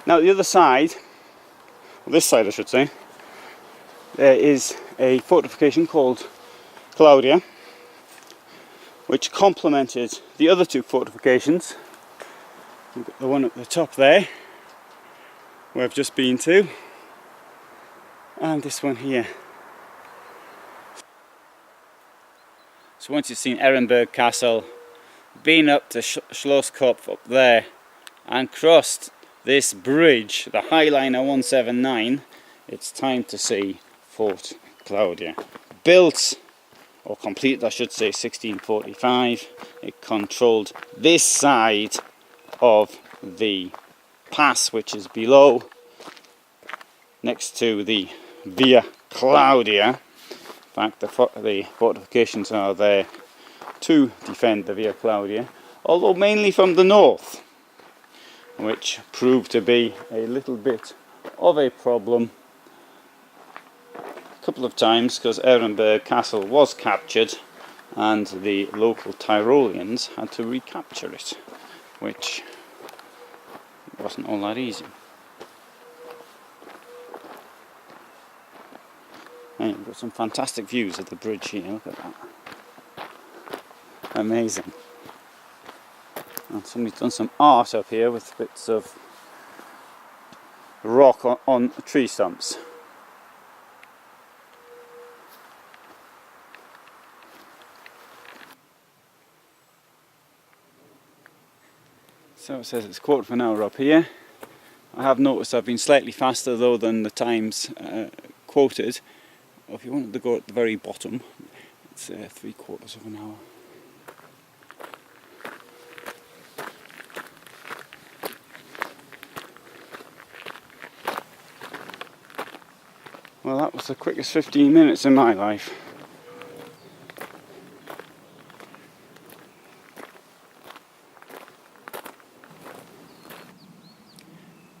Now the other side, well, this side I should say, there is a fortification called Claudia, which complemented the other two fortifications. We've got the one at the top there, where I've just been to, and this one here. So once you've seen Ehrenberg Castle, been up to Schlosskopf up there, and crossed this bridge, the Highliner 179, it's time to see Fort Claudia. Built, or completed I should say, 1645. It controlled this side of the pass, which is below, next to the Via Claudia. In fact, the fortifications are there to defend the Via Claudia, although mainly from the north, which proved to be a little bit of a problem a couple of times, because Ehrenberg Castle was captured and the local Tyroleans had to recapture it, which wasn't all that easy. And we've got some fantastic views of the bridge here, look at that. Amazing. And somebody's done some art up here with bits of rock on tree stumps. So it says it's 1/4 up here. I have noticed I've been slightly faster though than the times quoted. If you wanted to go at the very bottom, it's 3/4 hour. Well, that was the quickest 15 minutes in my life.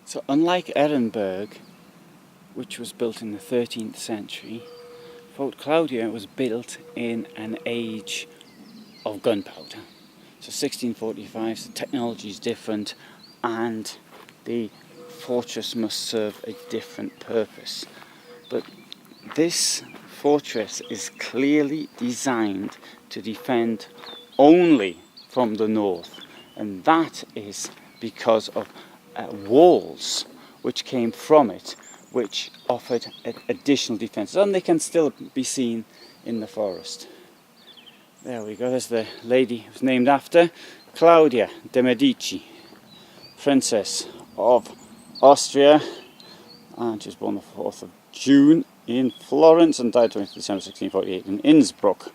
So unlike Ehrenberg, which was built in the 13th century, Fort Claudia was built in an age of gunpowder. So 1645, so technology is different and the fortress must serve a different purpose. But this fortress is clearly designed to defend only from the north, and that is because of walls which came from it, which offered additional defences, and they can still be seen in the forest. There we go, there's the lady who's named after Claudia de' Medici, Princess of Austria, and she was born the 4th of June in Florence and died 20th December 1648 in Innsbruck.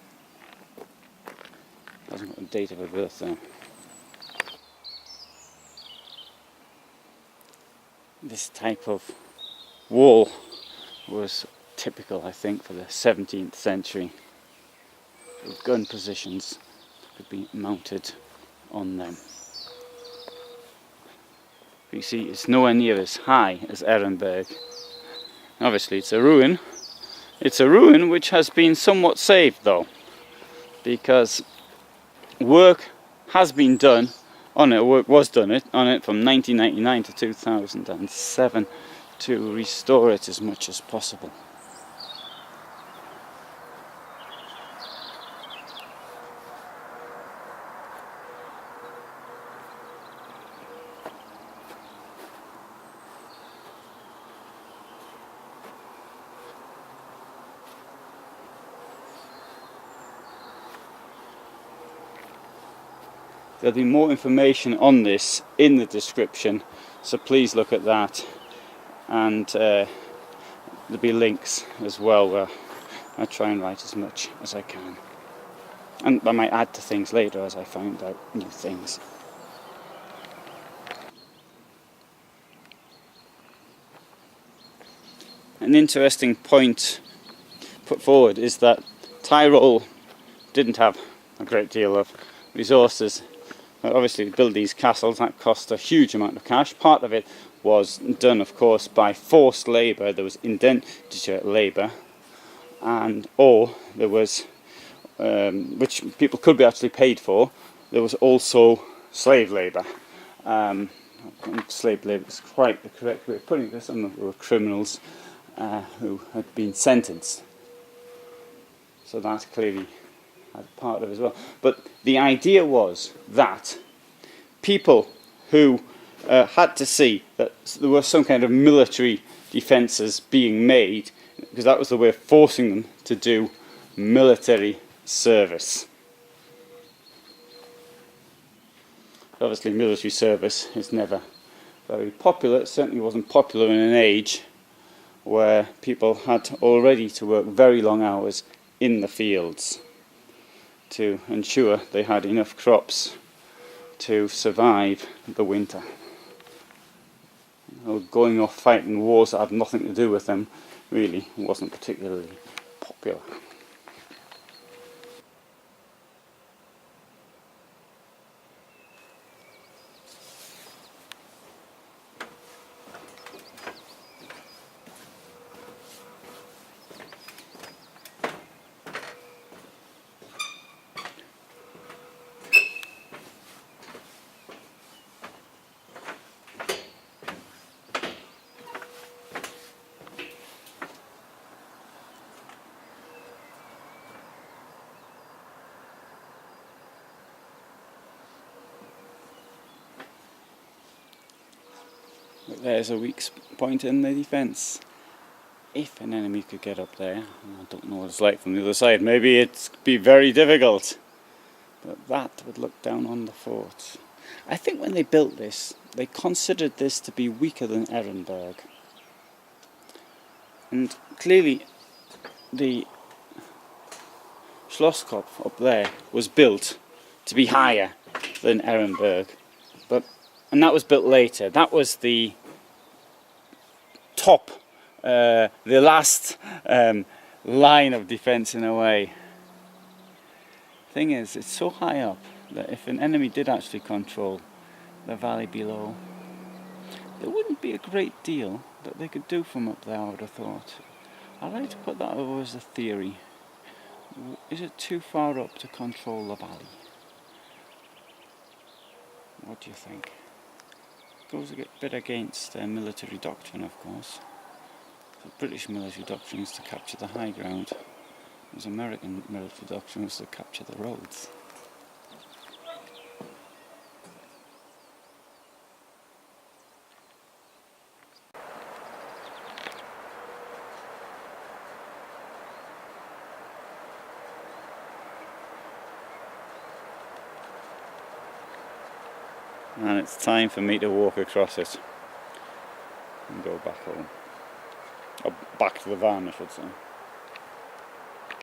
Doesn't got a date of her birth there. This type of wall was typical, I think, for the 17th century. With gun positions could be mounted on them. But you see, it's nowhere near as high as Ehrenberg. Obviously it's a ruin. It's a ruin which has been somewhat saved though, because work has been done on it, work was done on it from 1999 to 2007 to restore it as much as possible. There'll be more information on this in the description, so please look at that, and there'll be links as well where I try and write as much as I can, and I might add to things later as I find out new things. An interesting point put forward is that Tyrol didn't have a great deal of resources. Obviously, to build these castles, that cost a huge amount of cash. Part of it was done, of course, by forced labour. There was indentured labour, or there was, which people could be actually paid for. There was also slave labour, slave labour is quite the correct way of putting this, and there were criminals who had been sentenced. So that clearly had part of it as well. But the idea was that people who had to see that there were some kind of military defences being made, because that was the way of forcing them to do military service. Obviously military service is never very popular. It certainly wasn't popular in an age where people had already to work very long hours in the fields to ensure they had enough crops to survive the winter. Going off fighting wars that had nothing to do with them really wasn't particularly popular. But there's a weak point in the defence. If an enemy could get up there, I don't know what it's like from the other side, maybe it'd be very difficult. But that would look down on the fort. I think when they built this, they considered this to be weaker than Ehrenberg. And clearly the Schlosskopf up there was built to be higher than Ehrenberg. And that was built later. That was the top, the last line of defence in a way. Thing is, it's so high up that if an enemy did actually control the valley below, there wouldn't be a great deal that they could do from up there, I would have thought. I like to put that over as a theory. Is it too far up to control the valley? What do you think? Goes a bit against their military doctrine, of course. The British military doctrine is to capture the high ground, whereas American military doctrine was to capture the roads. And it's time for me to walk across it and go back home. Or back to the van, I should say.